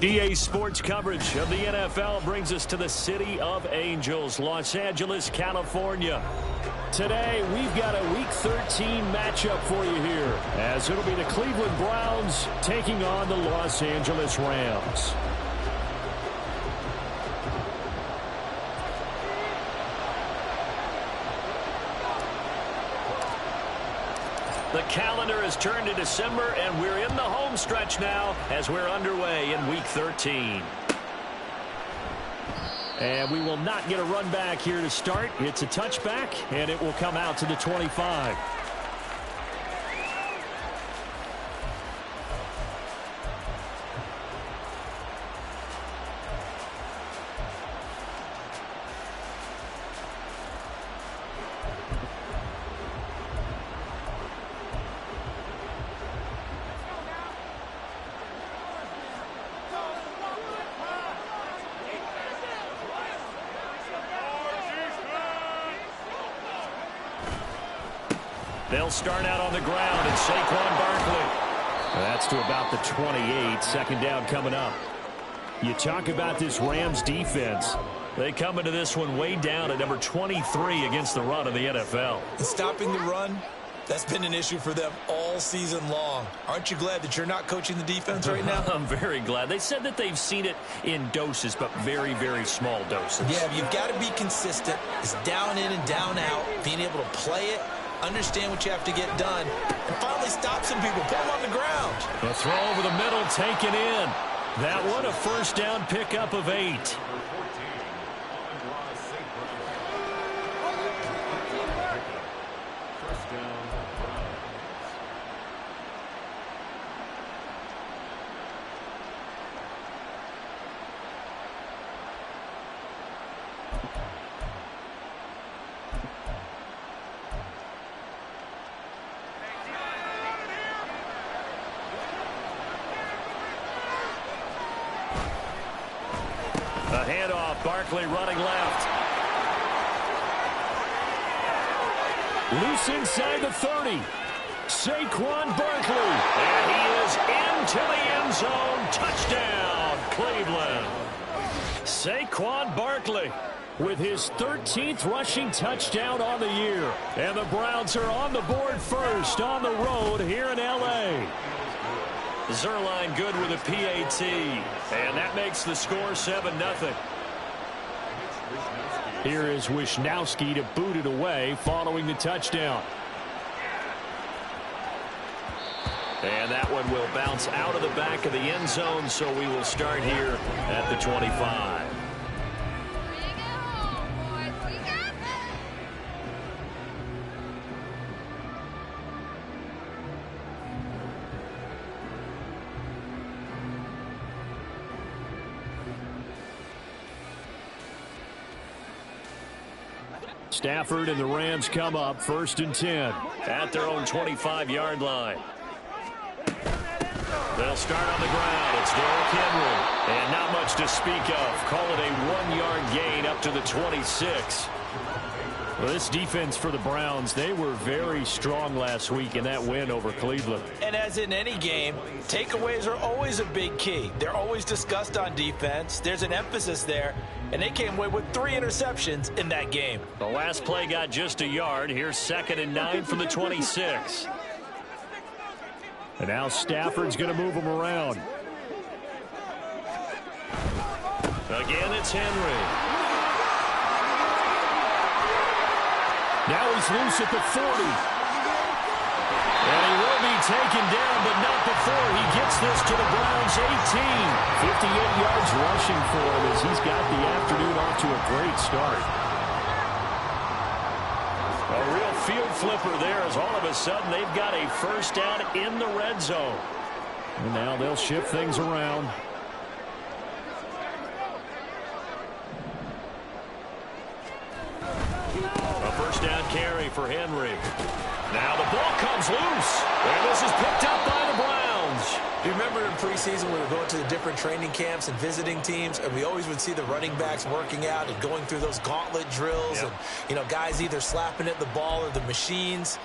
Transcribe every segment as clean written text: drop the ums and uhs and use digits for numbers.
EA Sports coverage of the NFL brings us to the City of Angels, Los Angeles, California. Today, we've got a Week 13 matchup for you here, as it'll be the Cleveland Browns taking on the Los Angeles Rams. The calendar has turned to December, and we're in the home stretch now as we're underway in Week 13. And we will not get a run back here to start. It's a touchback, and it will come out to the 25. They'll start out on the ground, and Saquon Barkley. That's to about the 28. Second down coming up. You talk about this Rams defense. They come into this one way down at number 23 against the run of the NFL. And stopping the run, that's been an issue for them all season long. Aren't you glad that you're not coaching the defense right now? I'm very glad. They said that they've seen it in doses, but very, very small doses. Yeah, you've got to be consistent. It's down in and down out, being able to play it, understand what you have to get done, and finally stop some people, put them on the ground. The throw over the middle taken in. That one a first down pickup of 8. A handoff, Barkley running left. Loose inside the 30. Saquon Barkley. And he is into the end zone. Touchdown, Cleveland. Saquon Barkley with his 13th rushing touchdown on the year. And the Browns are on the board first on the road here in L.A. Zerline good with a PAT, and that makes the score 7-0. Here is Wisnowski to boot it away following the touchdown. And that one will bounce out of the back of the end zone, so we will start here at the 25. Stafford and the Rams come up 1st and 10 at their own 25-yard line. They'll start on the ground. It's Derrick Henry. And not much to speak of. Call it a 1-yard gain up to the 26. Well, this defense for the Browns, they were very strong last week in that win over Cleveland. And as in any game, takeaways are always a big key. They're always discussed on defense. There's an emphasis there. And they came away with 3 interceptions in that game. The last play got just a yard. Here's 2nd and 9 from the 26. And now Stafford's going to move him around. Again, it's Henry. Now he's loose at the 40. And he will be taken down, but not before he gets this to the Browns' 18. 58 yards rushing for him as he's got the afternoon off to a great start. A real field flipper there as all of a sudden they've got a first down in the red zone. And now they'll shift things around. A first down carry for Henry. Now the ball comes loose, and this is picked up by the Browns. Do you remember in preseason we were going to the different training camps and visiting teams, and we always would see the running backs working out and going through those gauntlet drills, and, you know, guys either slapping at the ball or the machines.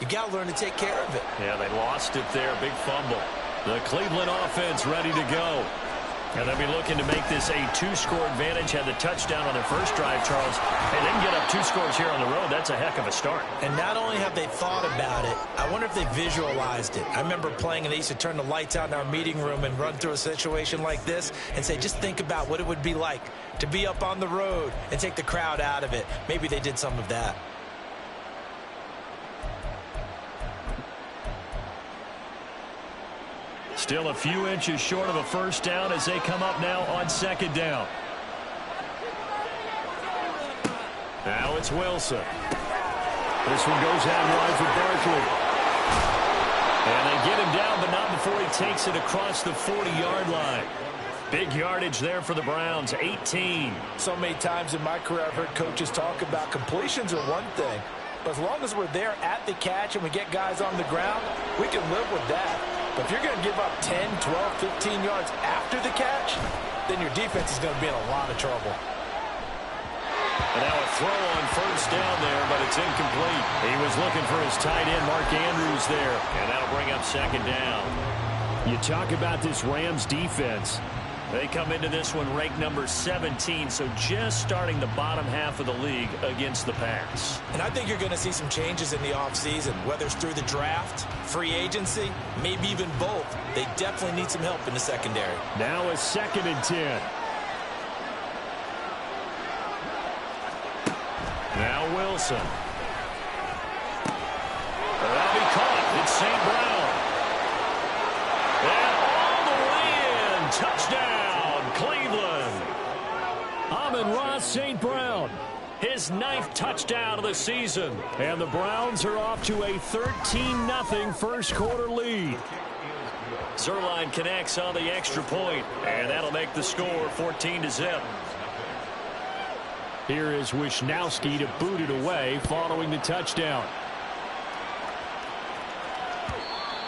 You got to learn to take care of it. Yeah, they lost it there. Big fumble. The Cleveland offense ready to go. And they'll be looking to make this a two-score advantage. Had the touchdown on their first drive, Charles. And then get up 2 scores here on the road. That's a heck of a start. And not only have they thought about it, I wonder if they visualized it. I remember playing, and they used to turn the lights out in our meeting room and run through a situation like this and say, just think about what it would be like to be up on the road and take the crowd out of it. Maybe they did some of that. Still a few inches short of a first down as they come up now on second down. Now it's Wilson. This one goes out wide for Barkley. And they get him down, but not before he takes it across the 40-yard line. Big yardage there for the Browns, 18. So many times in my career I've heard coaches talk about completions are one thing. But as long as we're there at the catch and we get guys on the ground, we can live with that. But if you're going to give up 10, 12, 15 yards after the catch, then your defense is going to be in a lot of trouble. And now a throw on first down there, but it's incomplete. He was looking for his tight end, Mark Andrews, there. And that'll bring up second down. You talk about this Rams defense. They come into this one ranked number 17, so just starting the bottom half of the league against the pass. And I think you're going to see some changes in the offseason, whether it's through the draft, free agency, maybe even both. They definitely need some help in the secondary. Now a 2nd and 10. Now Wilson. That'll be caught. It's St. Brown. And all the way in. Touchdown, Cleveland. Amon-Ra St. Brown. His 9th touchdown of the season. And the Browns are off to a 13-0 first quarter lead. Zerline connects on the extra point, and that'll make the score 14-0. Here is Wisnowski to boot it away following the touchdown.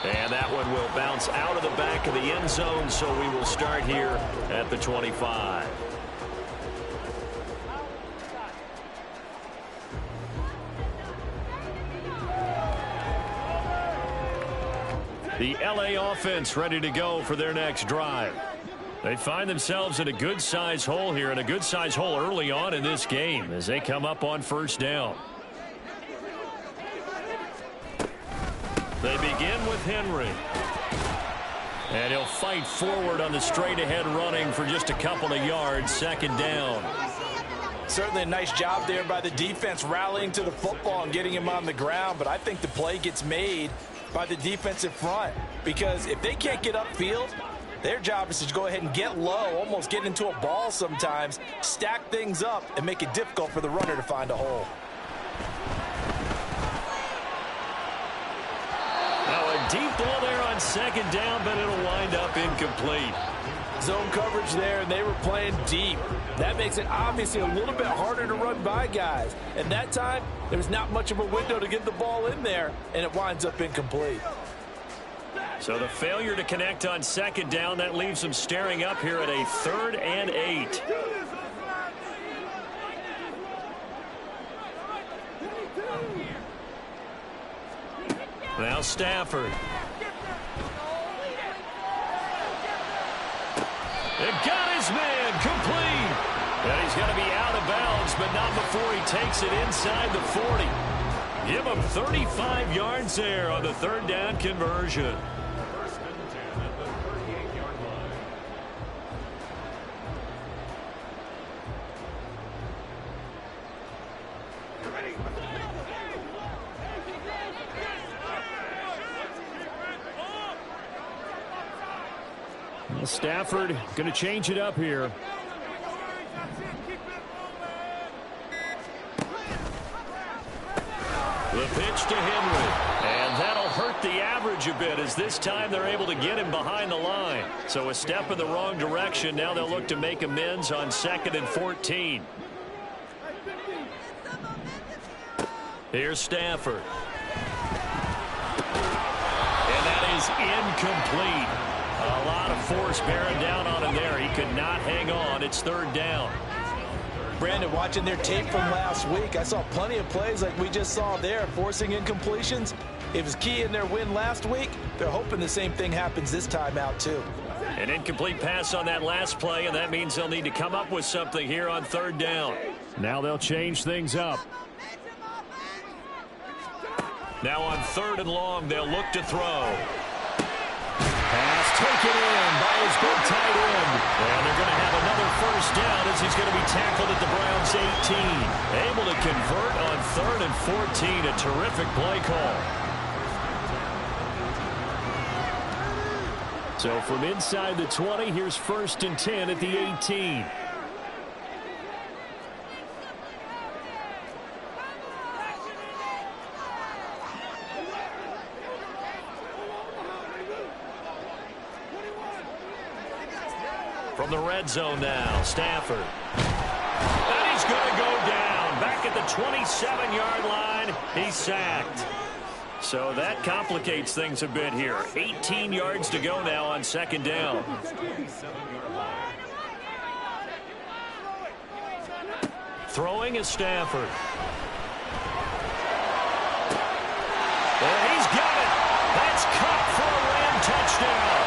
And that one will bounce out of the back of the end zone, so we will start here at the 25. The LA offense ready to go for their next drive. They find themselves in a good-sized hole here, and a good-sized hole early on in this game as they come up on first down. They begin with Henry. And he'll fight forward on the straight-ahead running for just a couple of yards, second down. Certainly a nice job there by the defense rallying to the football and getting him on the ground, but I think the play gets made by the defensive front, because if they can't get upfield, their job is to go ahead and get low, almost get into a ball sometimes, stack things up, and make it difficult for the runner to find a hole. Now a deep ball there on second down, but it'll wind up incomplete. Zone coverage there, and they were playing deep. That makes it obviously a little bit harder to run by guys. And that time, there was not much of a window to get the ball in there, and it winds up incomplete. So the failure to connect on second down, that leaves them staring up here at a 3rd and 8. Now Stafford. It got his man complete. And he's going to be out of bounds, but not before he takes it inside the 40. Give him 35 yards there on the 3rd down conversion. Stafford going to change it up here. The pitch to Henry. And that'll hurt the average a bit, as this time they're able to get him behind the line. So a step in the wrong direction. Now they'll look to make amends on 2nd and 14. Here's Stafford. And that is incomplete. A lot of force bearing down on him there. He could not hang on. It's 3rd down. Brandon, watching their tape from last week, I saw plenty of plays like we just saw there, forcing incompletions. It was key in their win last week. They're hoping the same thing happens this time out, too. An incomplete pass on that last play, and that means they'll need to come up with something here on third down. Now they'll change things up. Now on third and long, they'll look to throw. Pass taken in by his big tight end. And they're going to have another first down as he's going to be tackled at the Browns' 18. Able to convert on third and 14. A terrific play call. So from inside the 20, here's first and 10 at the 18. From the red zone now, Stafford. And he's going to go down. Back at the 27-yard line, he's sacked. So that complicates things a bit here. 18 yards to go now on second down. Throwing is Stafford. And he's got it. That's caught for a Ram touchdown.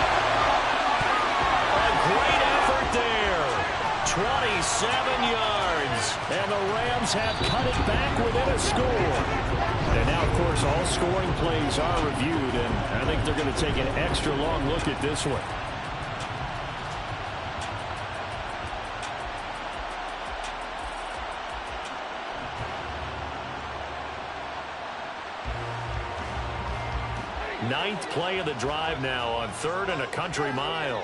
Great effort there. 27 yards. And the Rams have cut it back within a score. And now, of course, all scoring plays are reviewed, and I think they're going to take an extra long look at this one. Ninth play of the drive now on third and a country mile.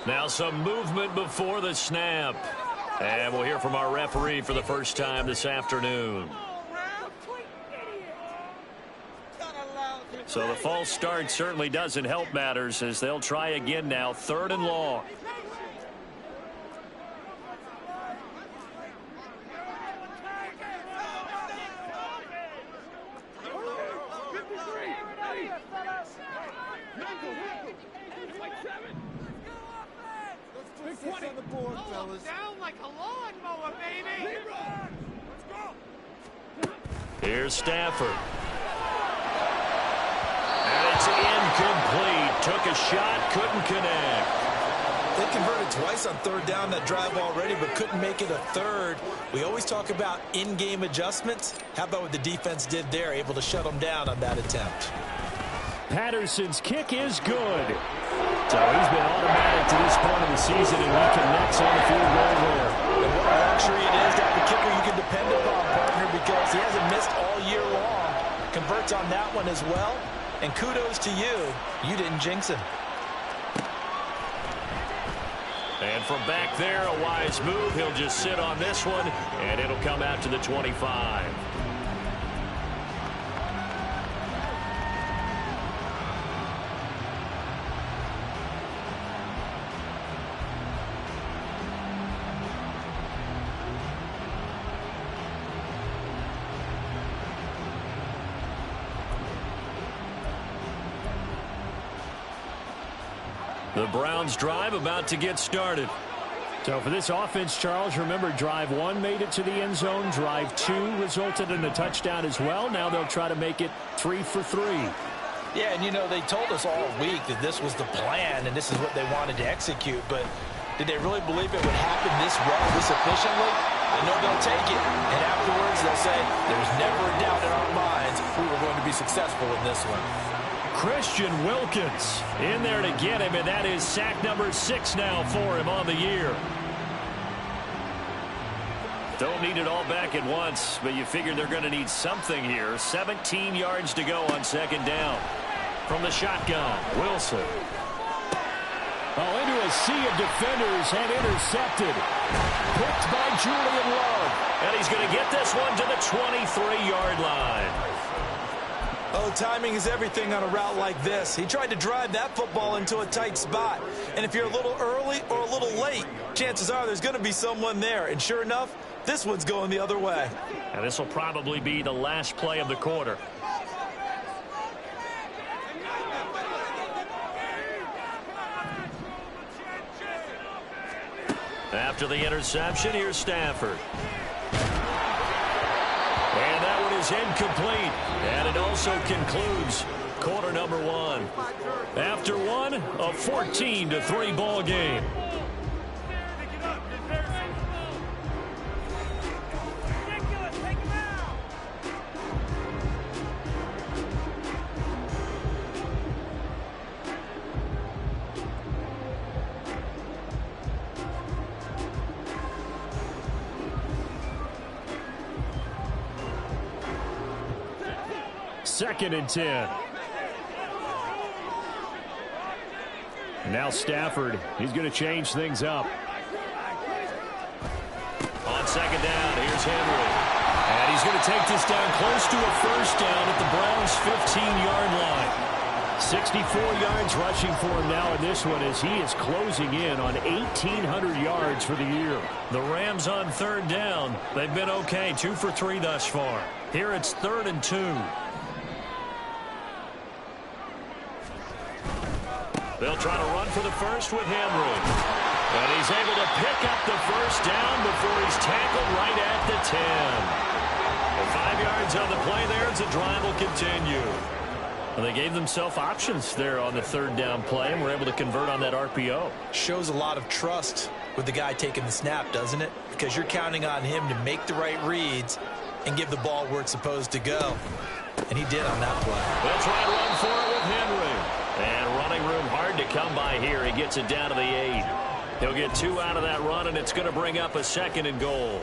Now some movement before the snap. And we'll hear from our referee for the first time this afternoon. So the false start certainly doesn't help matters as they'll try again now, third and long. Down like a lawnmower, baby. Here's Stafford. And it's incomplete. Took a shot, couldn't connect. They converted twice on third down that drive already, but couldn't make it a third. We always talk about in-game adjustments. How about what the defense did there, able to shut them down on that attempt? Patterson's kick is good. So he's been automatic to this point of the season, and he connects on the field goal there. And what a luxury it is to have a kicker you can depend upon, partner, because he hasn't missed all year long. Converts on that one as well. And kudos to you. You didn't jinx him. And from back there, a wise move. He'll just sit on this one, and it'll come out to the 25. The Browns drive about to get started. So for this offense, Charles, remember drive one made it to the end zone. Drive two resulted in a touchdown as well. Now they'll try to make it 3 for 3. Yeah, and you know, they told us all week that this was the plan and this is what they wanted to execute. But did they really believe it would happen this well, this efficiently? They know they'll take it. And afterwards they'll say, there's never a doubt in our minds we were going to be successful in this one. Christian Wilkins in there to get him, and that is sack number 6 now for him on the year. Don't need it all back at once, but you figure they're going to need something here. 17 yards to go on second down. From the shotgun, Wilson. Oh, into a sea of defenders and intercepted. Picked by Julian Love. And he's going to get this one to the 23-yard line. Oh, timing is everything on a route like this. He tried to drive that football into a tight spot. And if you're a little early or a little late, chances are there's going to be someone there. And sure enough, this one's going the other way. And this will probably be the last play of the quarter. After the interception, here's Stafford. is incomplete. And it also concludes quarter number one. After one, a 14-3 ball game. Second and 10. Now Stafford, he's going to change things up. On second down, here's Henry. And he's going to take this down close to a first down at the Browns' 15-yard line. 64 yards rushing for him now in this one as he is closing in on 1,800 yards for the year. The Rams on third down. They've been okay, 2 for 3 thus far. Here it's 3rd and 2. They'll try to run for the first with Henry. And he's able to pick up the first down before he's tackled right at the 10. Well, 5 yards on the play there as the drive will continue. Well, they gave themselves options there on the third down play and were able to convert on that RPO. Shows a lot of trust with the guy taking the snap, doesn't it? Because you're counting on him to make the right reads and give the ball where it's supposed to go. And he did on that play. They'll try to run for it with Henry. And running room hard to come by here. He gets it down to the 8. He'll get 2 out of that run, and it's going to bring up a 2nd and goal.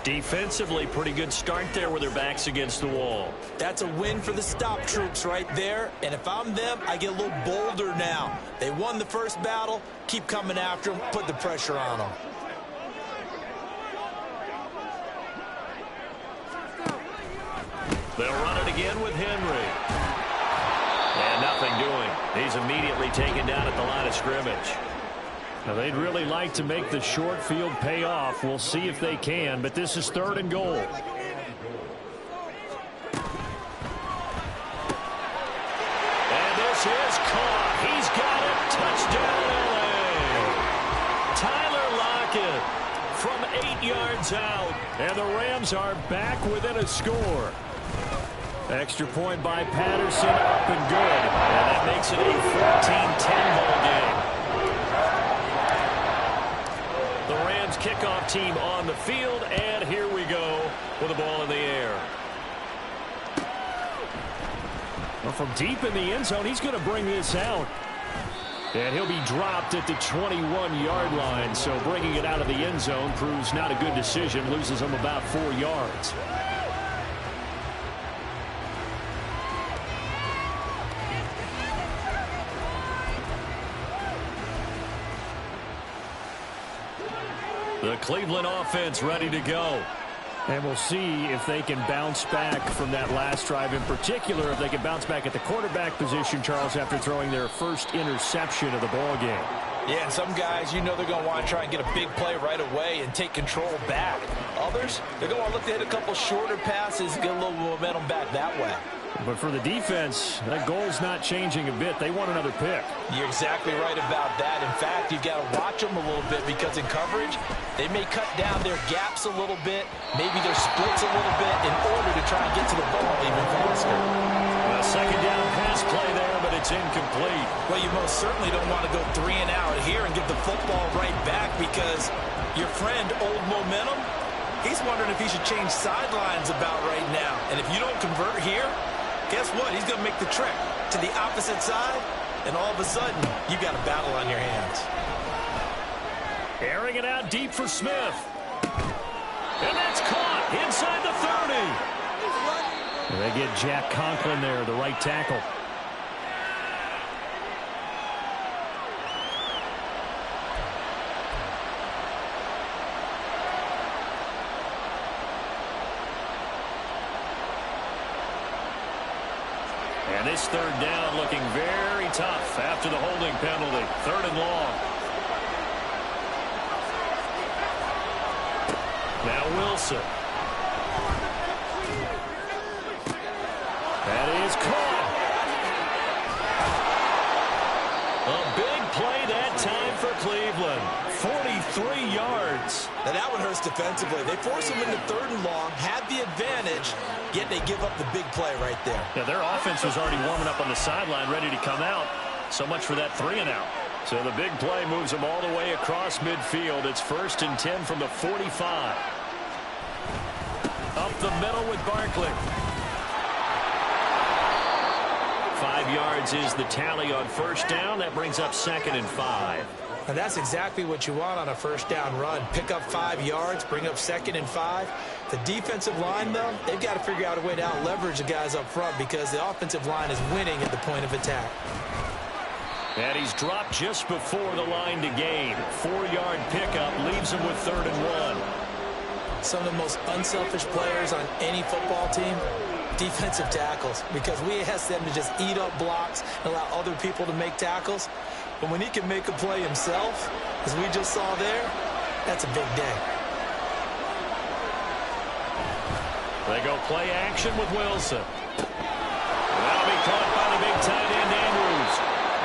Defensively, pretty good start there with their backs against the wall. That's a win for the stop troops right there. And if I'm them, I get a little bolder now. They won the first battle. Keep coming after them. Put the pressure on them. They'll run it again with Henry. And nothing doing. He's immediately taken down at the line of scrimmage. Now, they'd really like to make the short field pay off. We'll see if they can, but this is 3rd and goal. And this is caught. He's got it. Touchdown, LA. Tyler Lockett from 8 yards out. And the Rams are back within a score. Extra point by Patterson, up and good. And that makes it a 14-10 ball game. The Rams kickoff team on the field, and here we go with the ball in the air. Well, from deep in the end zone, he's going to bring this out. And he'll be dropped at the 21-yard line, so bringing it out of the end zone proves not a good decision, loses him about 4 yards. The Cleveland offense ready to go. And we'll see if they can bounce back from that last drive, in particular if they can bounce back at the quarterback position, Charles, after throwing their first interception of the ball game. Yeah, and some guys, you know they're going to want to try and get a big play right away and take control back. Others, they're going to look to hit a couple shorter passes and get a little momentum back that way. But for the defense, that goal's not changing a bit. They want another pick. You're exactly right about that. In fact, you've got to watch them a little bit because in coverage, they may cut down their gaps a little bit, maybe their splits a little bit in order to try and get to the ball even faster. A second down pass play there, but it's incomplete. Well, you most certainly don't want to go 3 and out here and give the football right back because your friend, Old Momentum, he's wondering if he should change sidelines about right now. And if you don't convert here, guess what? He's going to make the trek to the opposite side, and all of a sudden, you've got a battle on your hands. Airing it out deep for Smith. And that's caught inside the 30. And they get Jack Conklin there, the right tackle. And this third down looking very tough after the holding penalty. 3rd and long. Now Wilson. That is caught. A big play that time for Cleveland. 43 yards. Now that one hurts defensively. They force him into 3rd and long, had the advantage, yet they give up the big play right there. Yeah, their offense was already warming up on the sideline, ready to come out. So much for that 3-and-out. So the big play moves them all the way across midfield. It's 1st and 10 from the 45. Up the middle with Barkley. 5 yards is the tally on 1st down. That brings up 2nd and 5. And that's exactly what you want on a 1st down run. Pick up 5 yards, bring up 2nd and 5. The defensive line, though, they've got to figure out a way to out-leverage the guys up front because the offensive line is winning at the point of attack. And he's dropped just before the line to gain. 4-yard pickup leaves him with 3rd and 1. Some of the most unselfish players on any football team, defensive tackles, because we ask them to just eat up blocks and allow other people to make tackles. But when he can make a play himself, as we just saw there, that's a big day. They go play action with Wilson. That'll be caught by the big tight end, Andrews.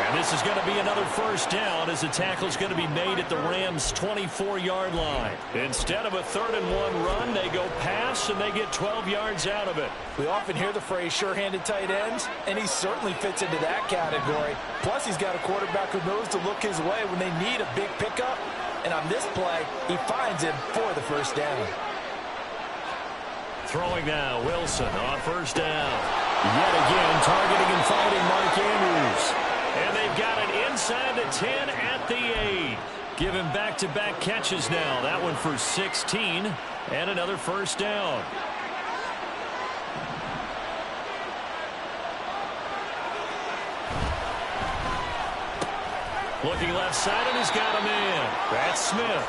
And this is going to be another 1st down as the tackle's going to be made at the Rams' 24-yard line. Instead of a 3rd and 1 run, they go pass, and they get 12 yards out of it. We often hear the phrase sure-handed tight ends, and he certainly fits into that category. Plus, he's got a quarterback who knows to look his way when they need a big pickup. And on this play, he finds him for the 1st down. Throwing now, Wilson on 1st down. Yet again, targeting and finding Mark Andrews. And they've got it inside the 10 at the 8. Give him back-to-back catches now. That one for 16 and another 1st down. Looking left side, and he's got him in. That's Smith.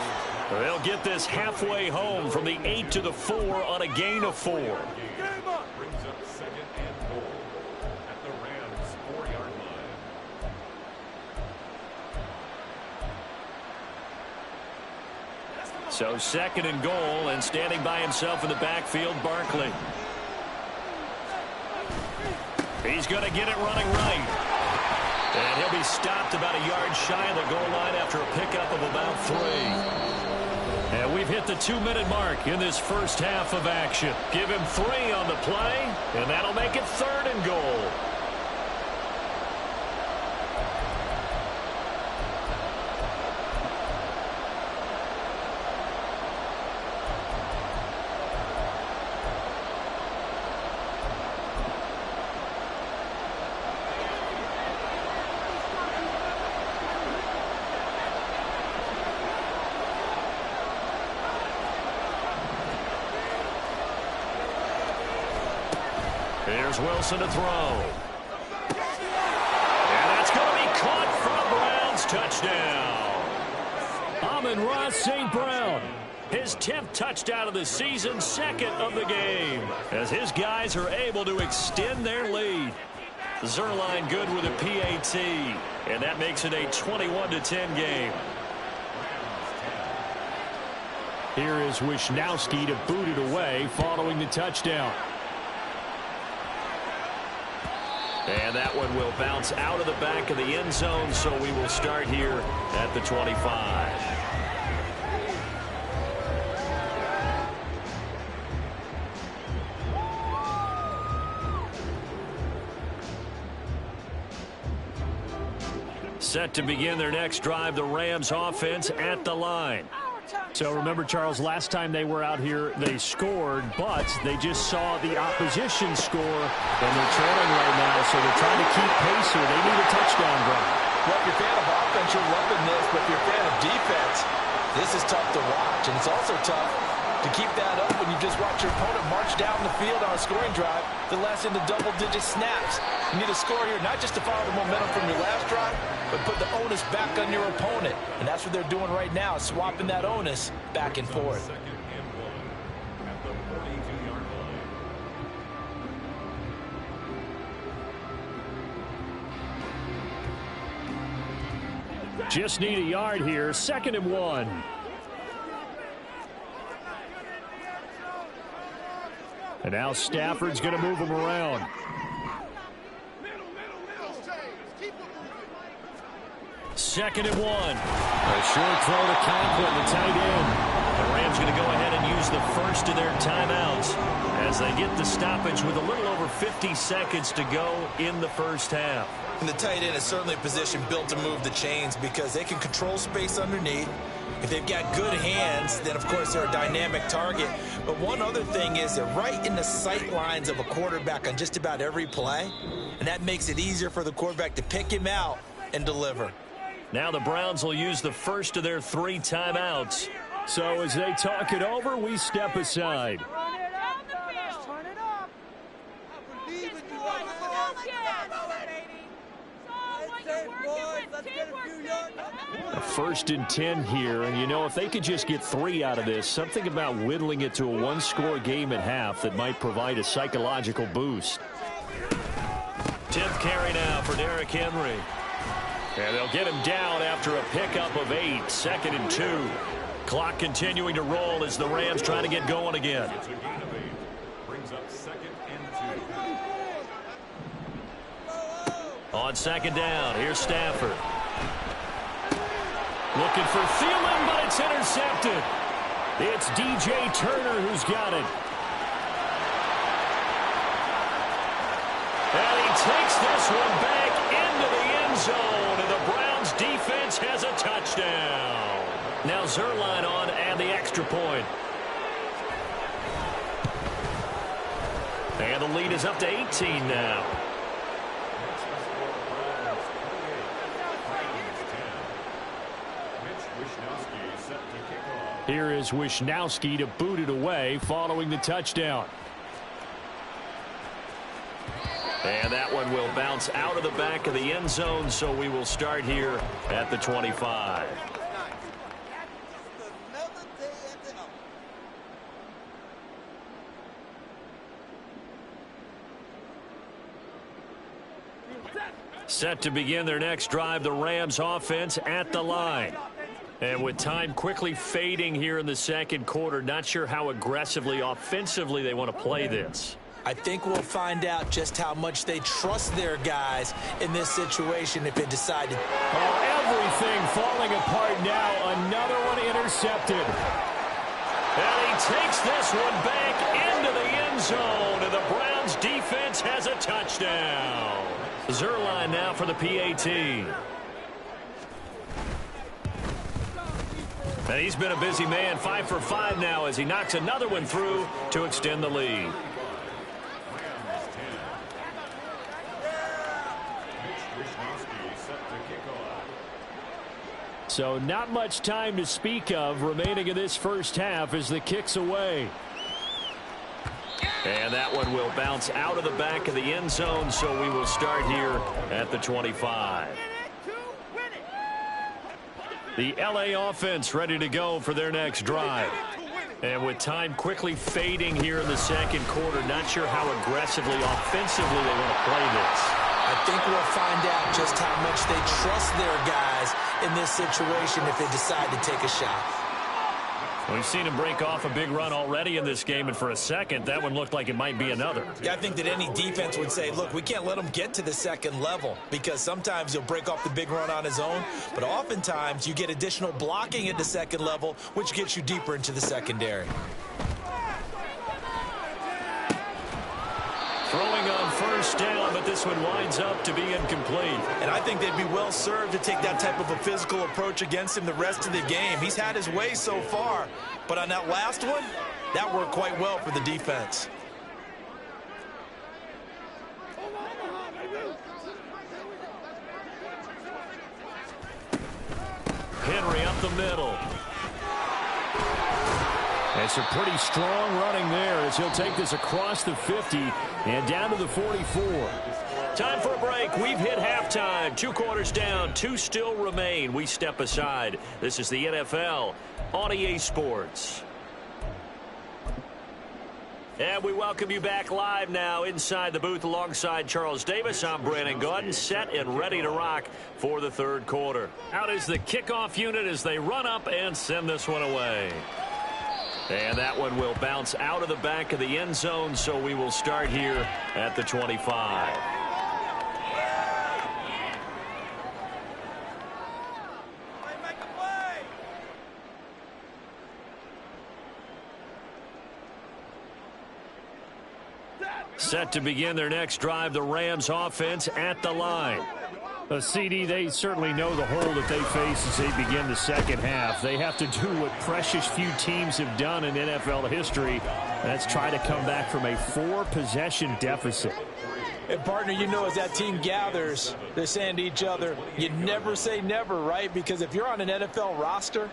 They'll get this halfway home from the 8 to the 4 on a gain of 4. Brings up 2nd and goal at the Rams' 4-yard line. So 2nd and goal, and standing by himself in the backfield, Barkley. He's going to get it running right. And he'll be stopped about a yard shy of the goal line after a pickup of about 3. And we've hit the 2-minute mark in this 1st half of action. Give him 3 on the play, and that'll make it 3rd and goal. Here's Wilson to throw. And that's going to be caught for a Browns touchdown. Amon-Ra St. Brown, his 10th touchdown of the season, 2nd of the game, as his guys are able to extend their lead. Zerline good with a PAT, and that makes it a 21-10 game. Here is Wisnowski to boot it away following the touchdown. And that one will bounce out of the back of the end zone, so we will start here at the 25. Set to begin their next drive, the Rams offense at the line. So remember, Charles, last time they were out here, they scored, but they just saw the opposition score, and they're trailing right now, so they're trying to keep pace here. They need a touchdown drive. Well, if you're a fan of offense, you're loving this, but if you're a fan of defense, this is tough to watch, and it's also tough to keep that up when you just watch your opponent march down the field on a scoring drive that lasts into double-digit snaps. You need a score here, not just to follow the momentum from your last drive, but put the onus back on your opponent. And that's what they're doing right now, swapping that onus back and forth. 2nd and 1 at the 42-yard line. Just need a yard here, 2nd and 1. And now Stafford's going to move him around. Second and 1. A short throw to Conklin, the tight end. The Rams Rams going to go ahead and use the first of their timeouts as they get the stoppage with a little over 50 seconds to go in the first half. And the tight end is certainly a position built to move the chains because they can control space underneath. If they've got good hands, then, of course, they're a dynamic target. But one other thing is they're right in the sight lines of a quarterback on just about every play, and that makes it easier for the quarterback to pick him out and deliver. Now the Browns will use the first of their 3 timeouts. So as they talk it over, we step aside. First and 10 here, and you know, if they could just get 3 out of this, something about whittling it to a 1-score game at half that might provide a psychological boost. 10th carry now for Derrick Henry. And they'll get him down after a pickup of 8, 2nd and 2. Clock continuing to roll as the Rams try to get going again. It's a gain of 8. Brings up 2nd and 2. On 2nd down, here's Stafford. Looking for Thielen, but it's intercepted. It's DJ Turner who's got it. And he takes this one back into the end zone, and the Browns defense has a touchdown. Now Zerline on and the extra point. And the lead is up to 18 now. Here is Wishnowski to boot it away following the touchdown. And that one will bounce out of the back of the end zone, so we will start here at the 25. Set to begin their next drive, the Rams offense at the line. And with time quickly fading here in the second quarter, not sure how aggressively, offensively they want to play this. I think we'll find out just how much they trust their guys in this situation if they decide to. Oh, everything falling apart now. Another one intercepted. And he takes this one back into the end zone, and the Browns defense has a touchdown. Zerline now for the PAT. And he's been a busy man, 5 for 5 now as he knocks another one through to extend the lead. So not much time to speak of remaining in this first half as the kick's away. And that one will bounce out of the back of the end zone, so we will start here at the 25. The LA offense ready to go for their next drive. And with time quickly fading here in the second quarter, not sure how aggressively, offensively they want to play this. I think we'll find out just how much they trust their guys in this situation if they decide to take a shot. We've seen him break off a big run already in this game, and for a second, that one looked like it might be another. Yeah, I think that any defense would say, look, we can't let him get to the second level because sometimes he'll break off the big run on his own, but oftentimes you get additional blocking at the second level, which gets you deeper into the secondary. Throwing on first down, but this one winds up to be incomplete. And I think they'd be well served to take that type of a physical approach against him the rest of the game. He's had his way so far, but on that last one, that worked quite well for the defense. Henry up the middle. It's a pretty strong running there as he'll take this across the 50 and down to the 44. Time for a break. We've hit halftime. 2 quarters down. 2 still remain. We step aside. This is the NFL on EA Sports. And we welcome you back live now inside the booth alongside Charles Davis. I'm Brandon Gaudin, set and ready to rock for the third quarter. Out is the kickoff unit as they run up and send this one away. And that one will bounce out of the back of the end zone, so we will start here at the 25. Set to begin their next drive, the Rams offense at the line. CD, they certainly know the hole that they face as they begin the second half. They have to do what precious few teams have done in NFL history. That's try to come back from a 4-possession deficit. And, partner, you know, as that team gathers, they're saying to each other, you never say never, right? Because if you're on an NFL roster,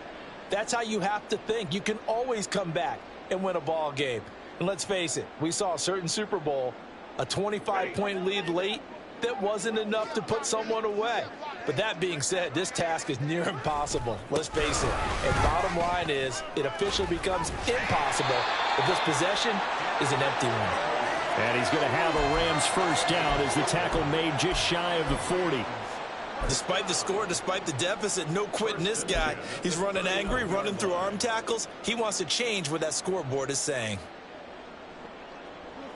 that's how you have to think. You can always come back and win a ball game. And let's face it, we saw a certain Super Bowl, a 25-point lead late, that wasn't enough to put someone away. But that being said, this task is near impossible. Let's face it. And bottom line is, it officially becomes impossible if this possession is an empty one. And he's going to have a Rams first down as the tackle made just shy of the 40. Despite the score, despite the deficit, no quitting this guy. He's running angry, running through arm tackles. He wants to change what that scoreboard is saying.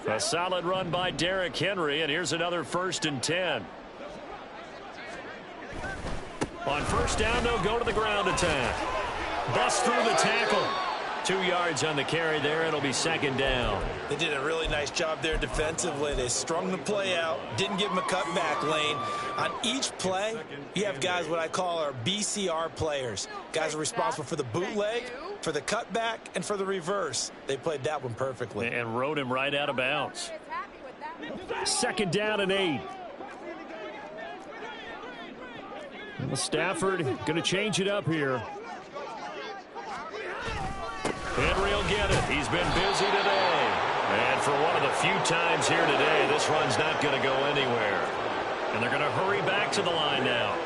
A solid run by Derrick Henry, and here's another 1st and 10. On first down, they'll go to the ground attack. Bust through the tackle. 2 yards on the carry there. It'll be 2nd down. They did a really nice job there defensively. They strung the play out, didn't give him a cutback lane. On each play, you have guys what I call our BCR players. Guys are responsible for the bootleg, for the cutback, and for the reverse. They played that one perfectly. And rode him right out of bounds. 2nd down and 8. Well, Stafford going to change it up here. Henry will get it. He's been busy today. And for one of the few times here today, this run's not going to go anywhere. And they're going to hurry back to the line now.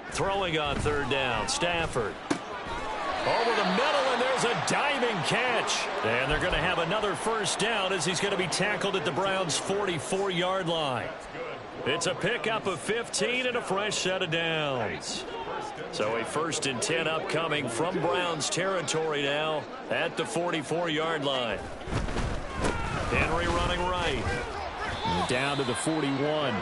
Throwing on 3rd down, Stafford. Over the middle, and there's a diving catch. And they're going to have another 1st down as he's going to be tackled at the Browns' 44-yard line. It's a pickup of 15 and a fresh set of downs. So a 1st and 10 upcoming from Browns territory now at the 44-yard line. Henry running right. Down to the 41.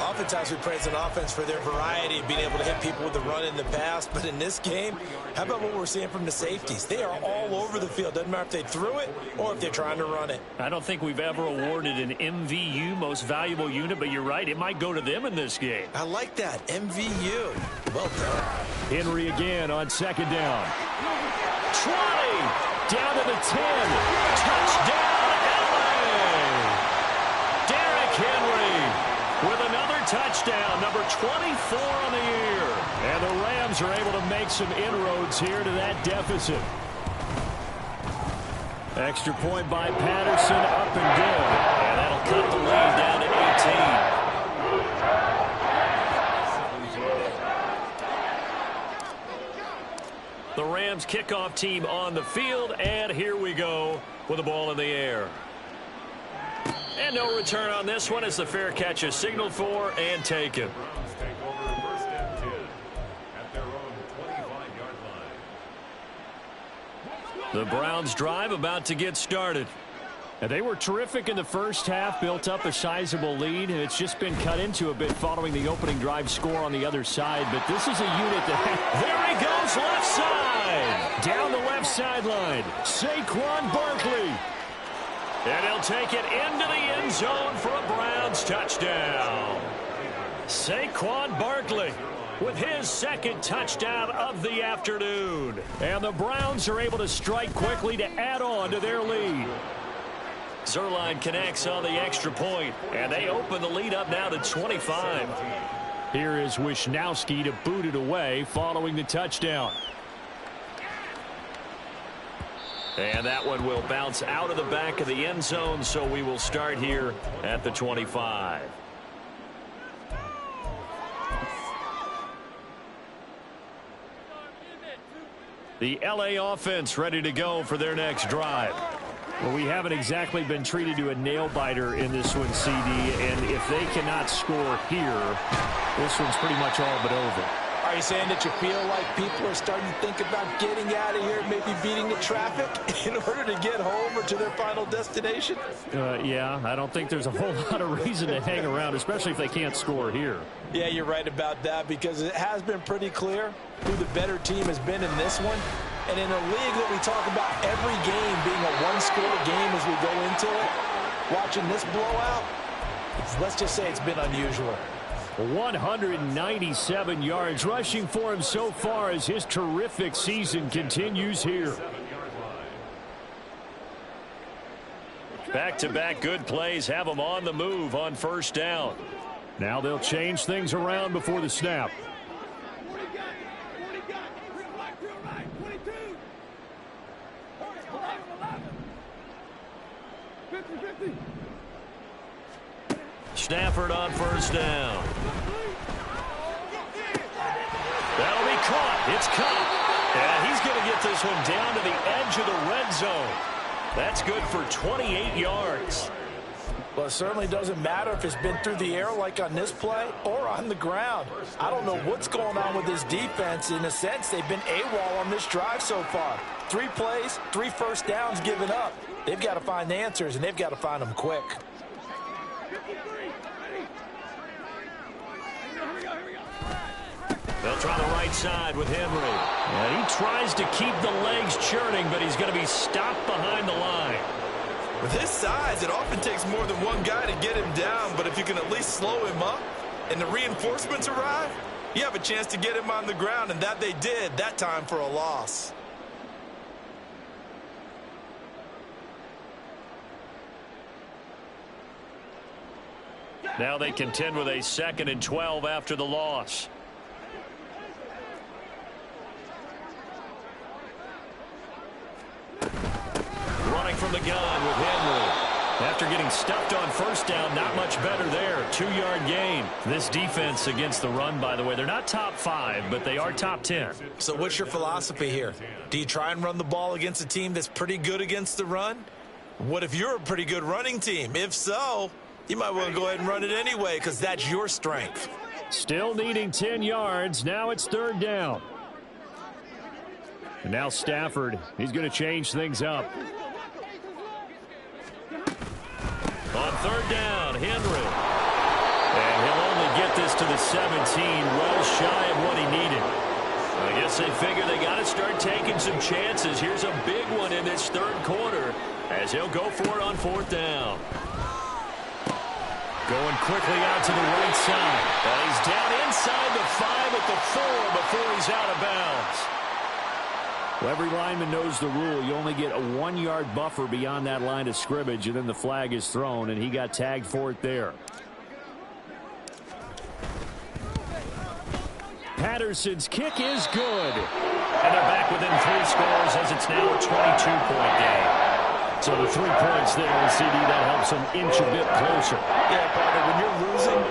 Oftentimes we praise an offense for their variety of being able to hit people with the run in the pass. But in this game, how about what we're seeing from the safeties? They are all over the field. Doesn't matter if they threw it or if they're trying to run it. I don't think we've ever awarded an MVU, most valuable unit, but you're right. It might go to them in this game. I like that. MVU. Well done. Henry again on 2nd down. 20. Down to the 10. Touchdown, LA. Derrick Henry with another touchdown, number 24 on the year. And the Rams are able to make some inroads here to that deficit. Extra point by Patterson, up and good. And that'll cut the lead down to 18. The Rams kickoff team on the field, and here we go with the ball in the air. And no return on this one as the fair catch is signaled for and taken. Browns take over 1st and 10 at their own 25-yard line. The Browns drive about to get started. And they were terrific in the first half, built up a sizable lead, and it's just been cut into a bit following the opening drive score on the other side. But this is a unit that... There he goes, left side! Down the left sideline, Saquon Barkley. And he'll take it into the end zone for a Browns touchdown. Saquon Barkley with his 2nd touchdown of the afternoon. And the Browns are able to strike quickly to add on to their lead. Zerline connects on the extra point, and they open the lead up now to 25. Here is Wisnowski to boot it away following the touchdown. And that one will bounce out of the back of the end zone, so we will start here at the 25. The LA offense ready to go for their next drive. Well, we haven't exactly been treated to a nail-biter in this one, CD, and if they cannot score here, this one's pretty much all but over. I Are you saying that you feel like people are starting to think about getting out of here, maybe beating the traffic in order to get home or to their final destination? Yeah, I don't think there's a whole lot of reason to hang around, especially if they can't score here. Yeah, you're right about that, because it has been pretty clear who the better team has been in this one. And in a league that we talk about every game being a one-score game as we go into it, watching this blowout, let's just say it's been unusual. 197 yards rushing for him so far as his terrific season continues here. Back-to-back good plays have him on the move on first down. Now they'll change things around before the snap. Stafford on first down. That'll be caught. It's caught. And he's going to get this one down to the edge of the red zone. That's good for 28 yards. Well, it certainly doesn't matter if it's been through the air like on this play or on the ground. I don't know what's going on with this defense. In a sense, they've been AWOL on this drive so far. 3 plays, 3 first downs given up. They've got to find answers, and they've got to find them quick. They'll try the right side with Henry. And he tries to keep the legs churning, but he's going to be stopped behind the line. With his size, it often takes more than one guy to get him down, but if you can at least slow him up and the reinforcements arrive, you have a chance to get him on the ground, and that they did that time for a loss. Now they contend with a 2nd and 12 after the loss. Running from the gun with Henry. After getting stuffed on first down, not much better there. 2-yard gain. This defense against the run, by the way, they're not top 5, but they are top 10. So what's your philosophy here? Do you try and run the ball against a team that's pretty good against the run? What if you're a pretty good running team? If so, you might want to go ahead and run it anyway, because that's your strength. Still needing 10 yards. Now it's 3rd down. And now Stafford, he's going to change things up. On 3rd down, Henry. And he'll only get this to the 17, well shy of what he needed. I guess they figure they got to start taking some chances. Here's a big one in this 3rd quarter as he'll go for it on 4th down. Going quickly out to the right side. And he's down inside the 5 at the 4 before he's out of bounds. Well, every lineman knows the rule. You only get a 1-yard buffer beyond that line of scrimmage, and then the flag is thrown, and he got tagged for it there. Patterson's kick is good. And they're back within 3 scores as it's now a 22-point game. So the 3 points there, and CD, that helps them inch a bit closer. Yeah, partner, when you're losing,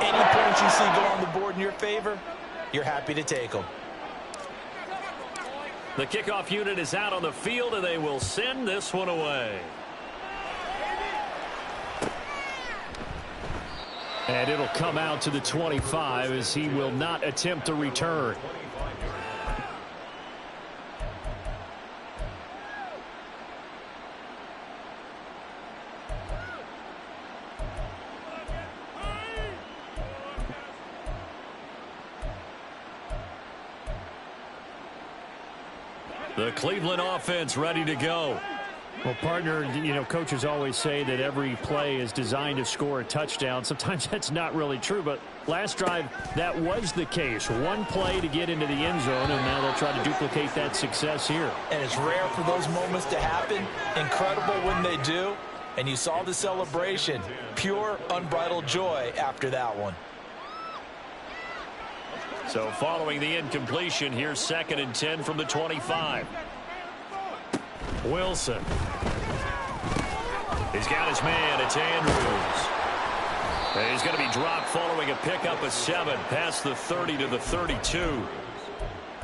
any points you see go on the board in your favor, you're happy to take them. The kickoff unit is out on the field, and they will send this one away. And it'll come out to the 25 as he will not attempt a return. The Cleveland offense ready to go. Well, partner, you know, coaches always say that every play is designed to score a touchdown. Sometimes that's not really true, but last drive, that was the case. 1 play to get into the end zone, and now they'll try to duplicate that success here. And it's rare for those moments to happen. Incredible when they do. And you saw the celebration. Pure, unbridled joy after that one. So following the incompletion, here's 2nd and 10 from the 25. Wilson. He's got his man. It's Andrews. And he's going to be dropped following a pickup of 7 past the 30 to the 32.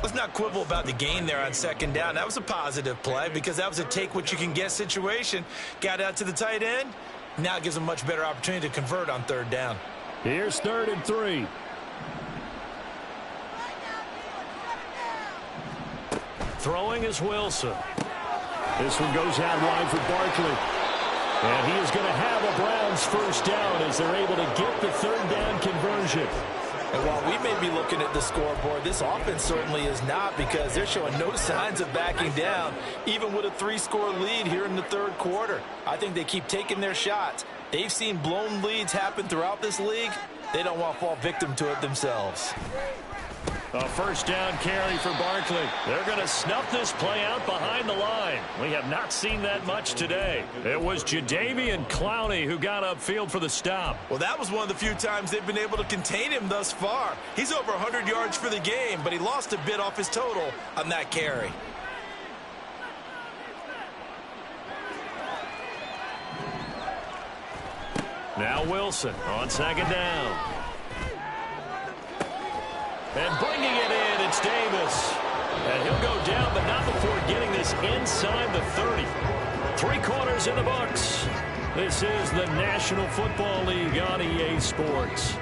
Let's not quibble about the gain there on 2nd down. That was a positive play because that was a take-what-you-can-get situation. Got out to the tight end. Now it gives them a much better opportunity to convert on 3rd down. Here's 3rd and 3. Throwing is Wilson. This one goes out wide for Barkley. And he is going to have a Browns first down as they're able to get the third down conversion. And while we may be looking at the scoreboard, this offense certainly is not, because they're showing no signs of backing down, even with a 3-score lead here in the third quarter. I think they keep taking their shots. They've seen blown leads happen throughout this league. They don't want to fall victim to it themselves. A first down carry for Barkley. They're going to snuff this play out behind the line. We have not seen that much today. It was Jadeveon Clowney who got upfield for the stop. Well, that was one of the few times they've been able to contain him thus far. He's over 100 yards for the game, but he lost a bit off his total on that carry. Now Wilson on second down. And bringing it in, it's Davis. And he'll go down, but not before getting this inside the 30. 3 quarters in the books. This is the National Football League on EA Sports.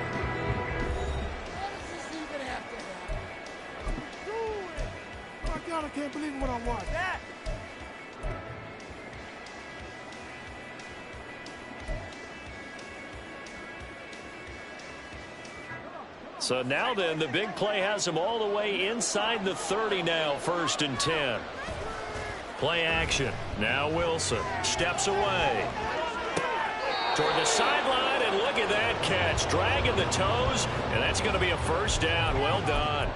Oh, God, I can't believe what I watched. So now then, the big play has him all the way inside the 30 now, 1st and 10. Play action. Now Wilson steps away. Toward the sideline, and look at that catch. Dragging the toes, and that's going to be a first down. Well done.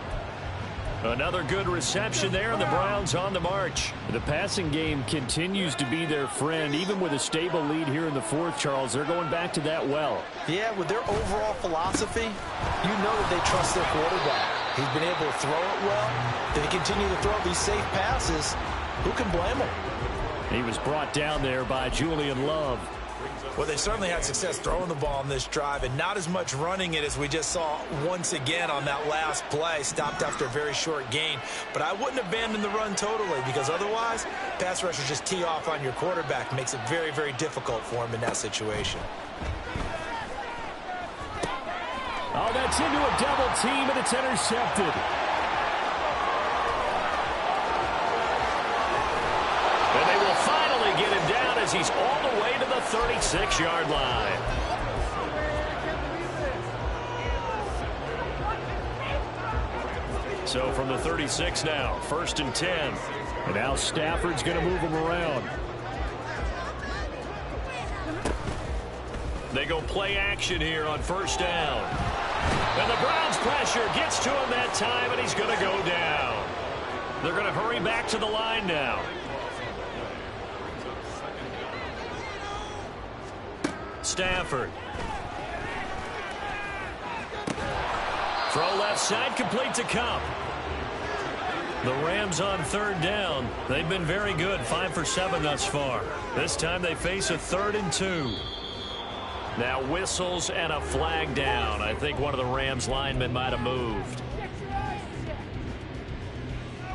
Another good reception there, and the Browns on the march. The passing game continues to be their friend. Even with a stable lead here in the 4th, Charles, they're going back to that well. Yeah, with their overall philosophy, you know that they trust their quarterback. He's been able to throw it well. They continue to throw these safe passes. Who can blame him? He was brought down there by Julian Love. Well, they certainly had success throwing the ball on this drive, and not as much running it as we just saw once again on that last play. Stopped after a very short gain. But I wouldn't abandon the run totally, because otherwise, pass rushers just tee off on your quarterback. Makes it very, very difficult for him in that situation. Oh, that's into a double team, and it's intercepted. And they will finally get him down as he's all the way to the 36-yard line. So from the 36 now, 1st and 10. And now Stafford's going to move him around. They go play action here on 1st down. And the Browns pressure gets to him that time, and he's going to go down. They're going to hurry back to the line now. Stafford. Throw left side, complete to Cup. The Rams on 3rd down. They've been very good, 5 for 7 thus far. This time they face a 3rd and 2. Now whistles and a flag down. I think one of the Rams linemen might have moved.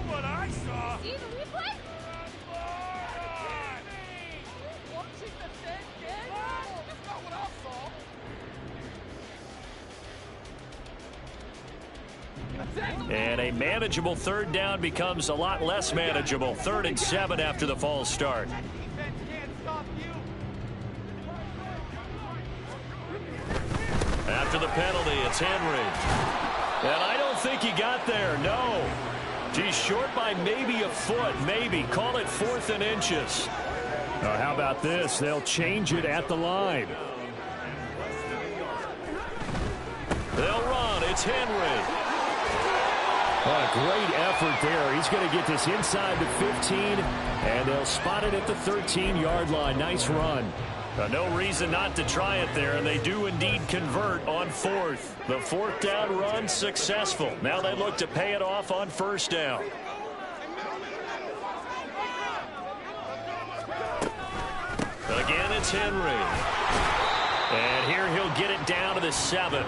What I saw. And a manageable 3rd down becomes a lot less manageable. 3rd and 7 after the false start. After the penalty, it's Henry. And I don't think he got there, no. He's short by maybe a foot, maybe. Call it 4th and inches. How about this? They'll change it at the line. They'll run. It's Henry. Oh, great effort there. He's going to get this inside the 15, and they'll spot it at the 13-yard line. Nice run. No reason not to try it there, and they do indeed convert on 4th. The 4th down run successful. Now they look to pay it off on 1st down. Again, it's Henry. And here he'll get it down to the 7.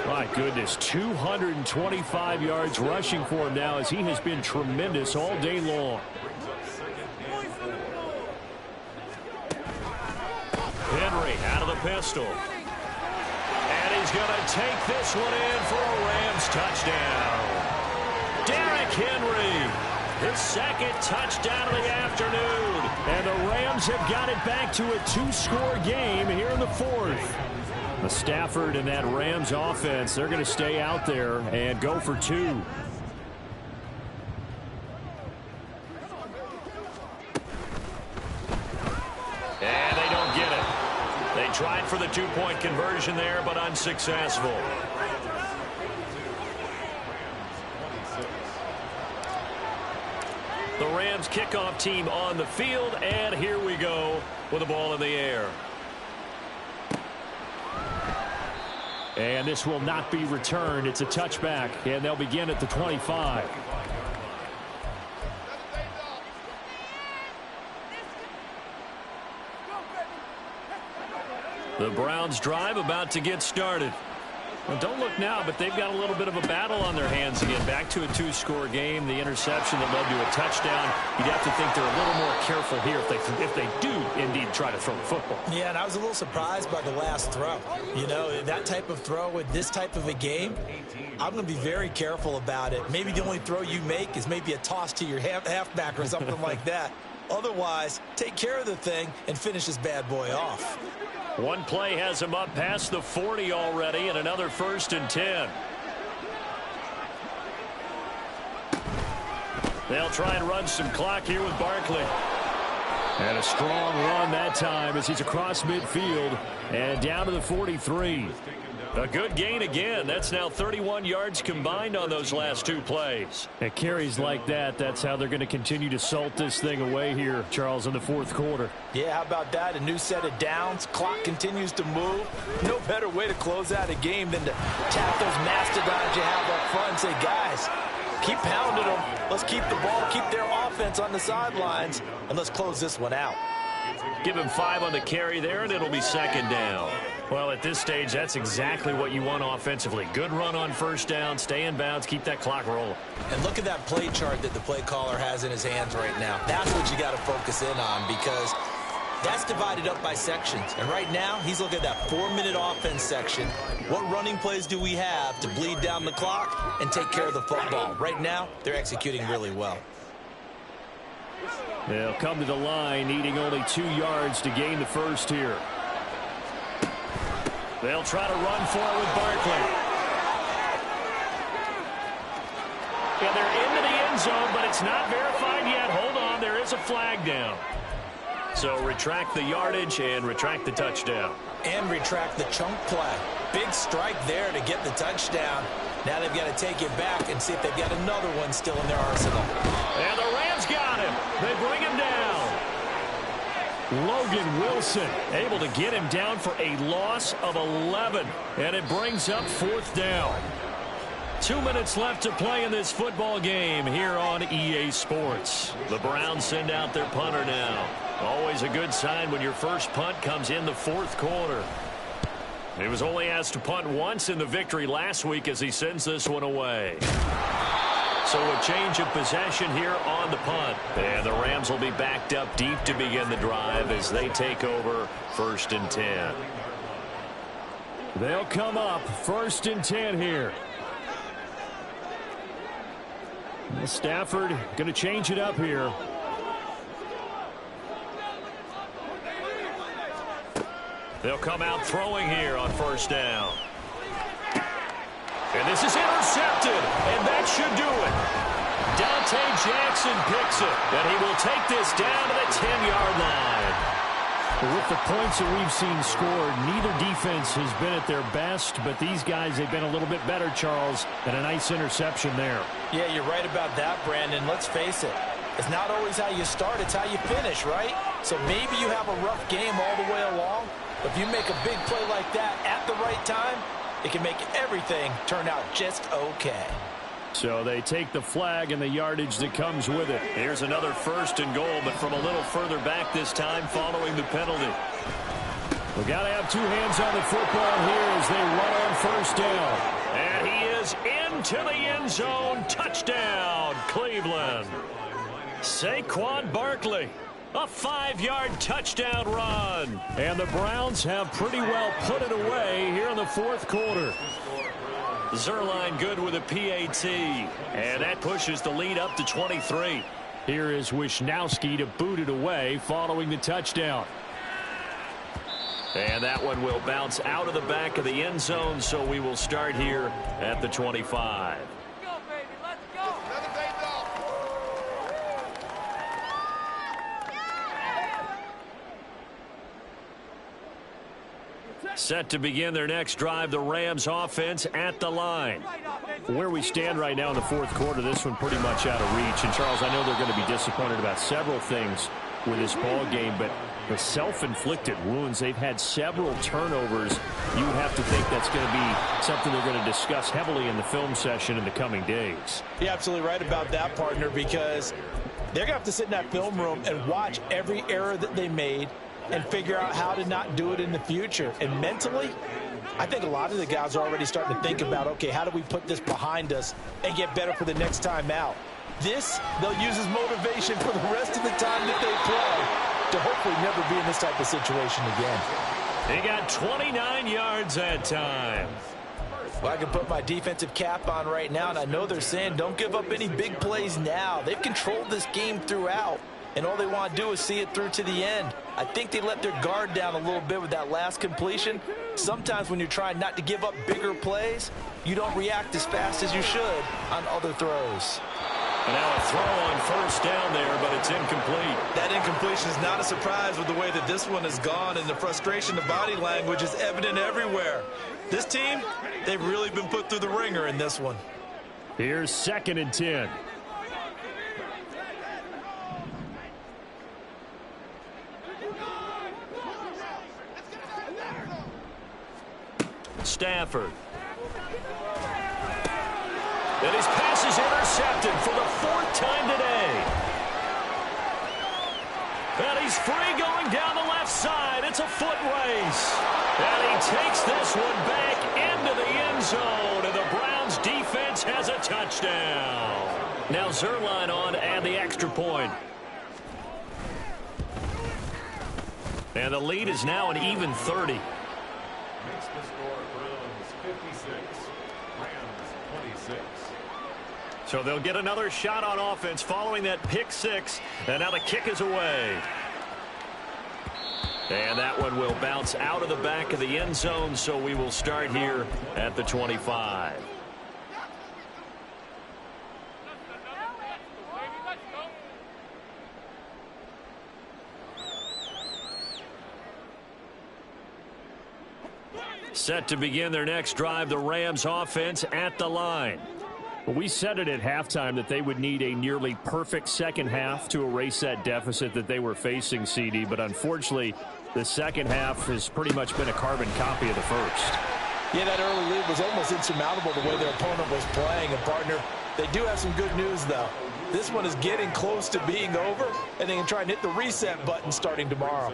My goodness, 225 yards rushing for him now as he has been tremendous all day long. Henry out of the pistol. And he's going to take this one in for a Rams touchdown. Derrick Henry his second touchdown of the afternoon. And the Rams have got it back to a 2-score game here in the fourth. Stafford and that Rams offense, they're going to stay out there and go for 2. And they don't get it. They tried for the 2-point conversion there, but unsuccessful. The Rams kickoff team on the field, and here we go with the ball in the air. And this will not be returned. It's a touchback, and they'll begin at the 25. The Browns drive about to get started. Well, don't look now, but they've got a little bit of a battle on their hands again. Back to a 2-score game. The interception that led to a touchdown. You'd have to think they're a little more careful here if they do indeed try to throw the football. Yeah, and I was a little surprised by the last throw. You know, that type of throw with this type of a game, I'm going to be very careful about it. Maybe the only throw you make is maybe a toss to your halfback or something like that. Otherwise, take care of the thing and finish this bad boy off. One play has him up past the 40 already, and another 1st and 10. They'll try and run some clock here with Barkley. And a strong run that time as he's across midfield and down to the 43. A good gain again. That's now 31 yards combined on those last 2 plays. At carries like that, that's how they're going to continue to salt this thing away here, Charles, in the fourth quarter. Yeah, how about that? A new set of downs. Clock continues to move. No better way to close out a game than to tap those mastodons you have up front and say, guys, keep pounding them. Let's keep the ball, keep their offense on the sidelines, and let's close this one out. Give him 5 on the carry there, and it'll be 2nd down. Well, at this stage, that's exactly what you want offensively. Good run on 1st down, stay in bounds, keep that clock rolling. And look at that play chart that the play caller has in his hands right now. That's what you got to focus in on because that's divided up by sections. And right now, he's looking at that 4-minute offense section. What running plays do we have to bleed down the clock and take care of the football? Right now, they're executing really well. They'll come to the line, needing only 2 yards to gain the first here. They'll try to run for it with Barkley. And they're into the end zone, but it's not verified yet. Hold on, there is a flag down. So retract the yardage and retract the touchdown. And retract the chunk play. Big strike there to get the touchdown. Now they've got to take it back and see if they've got another one still in their arsenal. And the Rams got him. They bring him down. Logan Wilson able to get him down for a loss of 11. And it brings up 4th down. 2 minutes left to play in this football game here on EA Sports. The Browns send out their punter now. Always a good sign when your first punt comes in the 4th quarter. He was only asked to punt once in the victory last week as he sends this one away. So a change of possession here on the punt. And the Rams will be backed up deep to begin the drive as they take over 1st and 10. They'll come up 1st and 10 here. Stafford going to change it up here. They'll come out throwing here on 1st down. And this is intercepted, and that should do it. Dante Jackson picks it, and he will take this down to the 10-yard line. With the points that we've seen scored, neither defense has been at their best, but these guys, they've been a little bit better, Charles, and a nice interception there. Yeah, you're right about that, Brandon. Let's face it. It's not always how you start, it's how you finish, right? So maybe you have a rough game all the way along, but if you make a big play like that at the right time, it can make everything turn out just okay. So they take the flag and the yardage that comes with it. Here's another 1st and goal, but from a little further back this time following the penalty. We've got to have 2 hands on the football here as they run on 1st down. And he is into the end zone. Touchdown, Cleveland. Saquon Barkley. A 5-yard touchdown run. And the Browns have pretty well put it away here in the 4th quarter. Zerline good with a PAT. And that pushes the lead up to 23. Here is Wisnowski to boot it away following the touchdown. And that one will bounce out of the back of the end zone, so we will start here at the 25. Go, baby, let's go. Set to begin their next drive, the Rams offense at the line. Where we stand right now in the fourth quarter, this one pretty much out of reach. And, Charles, I know they're going to be disappointed about several things with this ball game, but the self-inflicted wounds, they've had several turnovers. You have to think that's going to be something they're going to discuss heavily in the film session in the coming days. You're absolutely right about that, partner, because they're going to have to sit in that film room and watch every error that they made and figure out how to not do it in the future. And mentally, I think a lot of the guys are already starting to think about, okay, how do we put this behind us and get better for the next time out? This, they'll use as motivation for the rest of the time that they play to hopefully never be in this type of situation again. They got 29 yards that time. Well, I can put my defensive cap on right now, and I know they're saying don't give up any big plays now. They've controlled this game throughout, and all they want to do is see it through to the end. I think they let their guard down a little bit with that last completion. Sometimes when you're trying not to give up bigger plays, you don't react as fast as you should on other throws. And now a throw on first down there, but it's incomplete. That incompletion is not a surprise with the way that this one has gone, and the frustration of body language is evident everywhere. This team, they've really been put through the ringer in this one. Here's 2nd and 10. Stafford. And his pass is intercepted for the 4th time today. And he's free going down the left side. It's a foot race. And he takes this one back into the end zone. And the Browns defense has a touchdown. Now Zerline on to add the extra point. And the lead is now an even 30. Makes the score Browns 56, Rams 26. So they'll get another shot on offense following that pick 6. And now the kick is away. And that one will bounce out of the back of the end zone, so we will start here at the 25. Set to begin their next drive, the Rams offense at the line. We said it at halftime that they would need a nearly perfect second half to erase that deficit that they were facing, CD. But unfortunately, the second half has pretty much been a carbon copy of the first. Yeah, that early lead was almost insurmountable the way their opponent was playing. And, partner, they do have some good news, though. This one is getting close to being over, and they can try and hit the reset button starting tomorrow.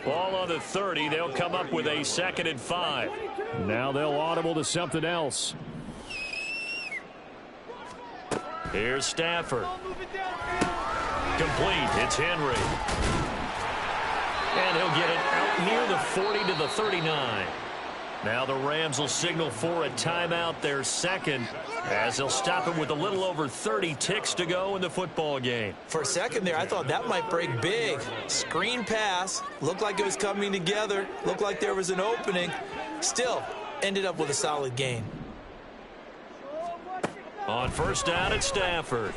Ball on the 30. They'll come up with a 2nd and 5. Now they'll audible to something else. Here's Stafford. Complete. It's Henry. And he'll get it out near the 40 to the 39. Now the Rams will signal for a timeout, their 2nd, as they'll stop him with a little over 30 ticks to go in the football game. For a second there, I thought that might break big. Screen pass. Looked like it was coming together. Looked like there was an opening. Still, ended up with a solid gain. On first down, it's Stafford.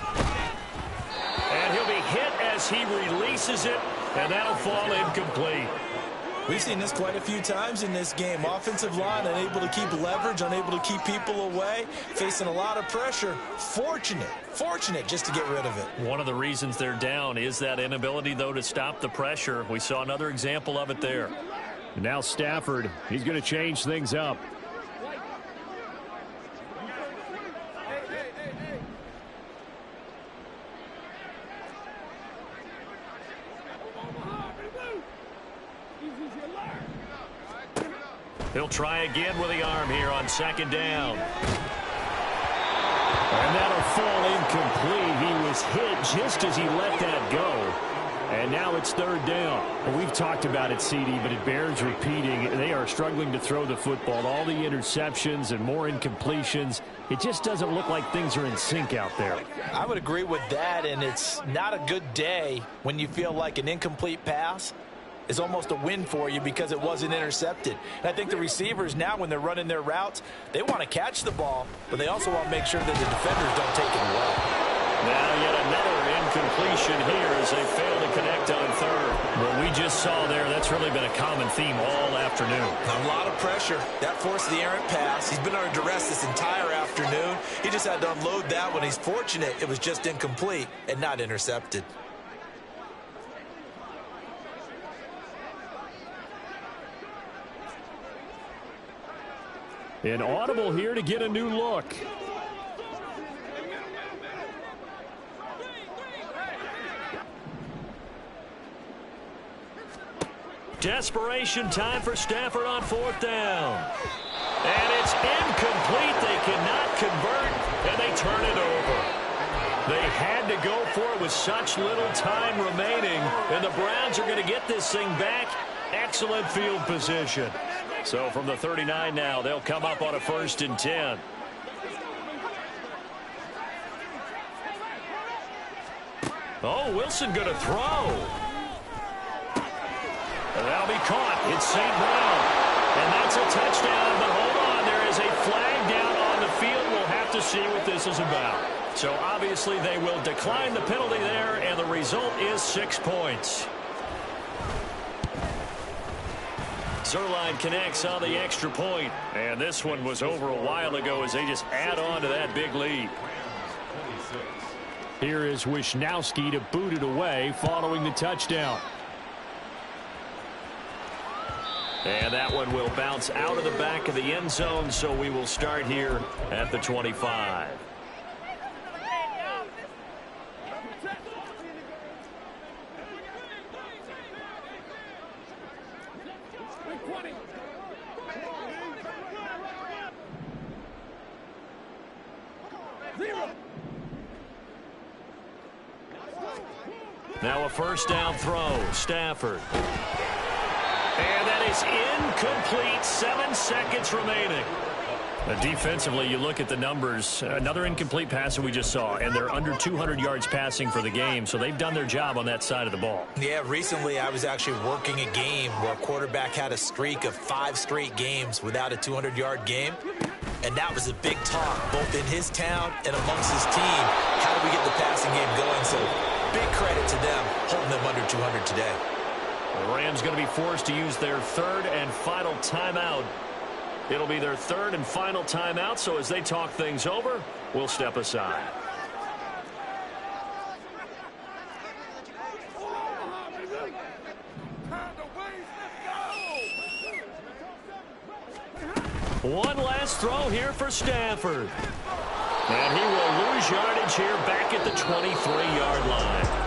And he'll be hit as he releases it, and that'll fall incomplete. We've seen this quite a few times in this game. Offensive line unable to keep leverage, unable to keep people away, facing a lot of pressure. Fortunate just to get rid of it. One of the reasons they're down is that inability, though, to stop the pressure. We saw another example of it there. And now Stafford, he's going to change things up. He'll try again with the arm here on 2nd down. And that'll fall incomplete. He was hit just as he let that go. And now it's third down. Well, we've talked about it, CD, but it bears repeating. They are struggling to throw the football. All the interceptions and more incompletions. It just doesn't look like things are in sync out there. I would agree with that, and it's not a good day when you feel like an incomplete pass is almost a win for you because it wasn't intercepted. And I think the receivers now, when they're running their routes, they want to catch the ball, but they also want to make sure that the defenders don't take it away. Now yet another incompletion here as they fail to connect on third. What we just saw there, that's really been a common theme all afternoon. A lot of pressure. That forced the errant pass. He's been under duress this entire afternoon. He just had to unload that one. He's fortunate it was just incomplete and not intercepted. An audible here to get a new look. Desperation time for Stafford on fourth down. And it's incomplete. They cannot convert, and they turn it over. They had to go for it with such little time remaining, and the Browns are going to get this thing back. Excellent field position. So from the 39 now, they'll come up on a 1st and 10. Oh, Wilson going to throw. And that'll be caught. It's St. Brown. And that's a touchdown. But hold on, there is a flag down on the field. We'll have to see what this is about. So obviously they will decline the penalty there, and the result is 6 points. Zerline connects on the extra point. And this one was over a while ago as they just add on to that big lead. Here is Wisnowski to boot it away following the touchdown. And that one will bounce out of the back of the end zone, so we will start here at the 25. Now a first down throw. Stafford. And that is incomplete. 7 seconds remaining. Defensively, you look at the numbers. Another incomplete pass that we just saw, and they're under 200 yards passing for the game, so they've done their job on that side of the ball. Yeah, recently I was actually working a game where a quarterback had a streak of 5 straight games without a 200-yard game, and that was a big talk, both in his town and amongst his team. How do we get the passing game going? So big credit to them holding them under 200 today. The Rams going to be forced to use their 3rd and final timeout. It'll be their 3rd and final timeout, so as they talk things over, we'll step aside. One last throw here for Stafford. And he will lose yardage here back at the 23-yard line.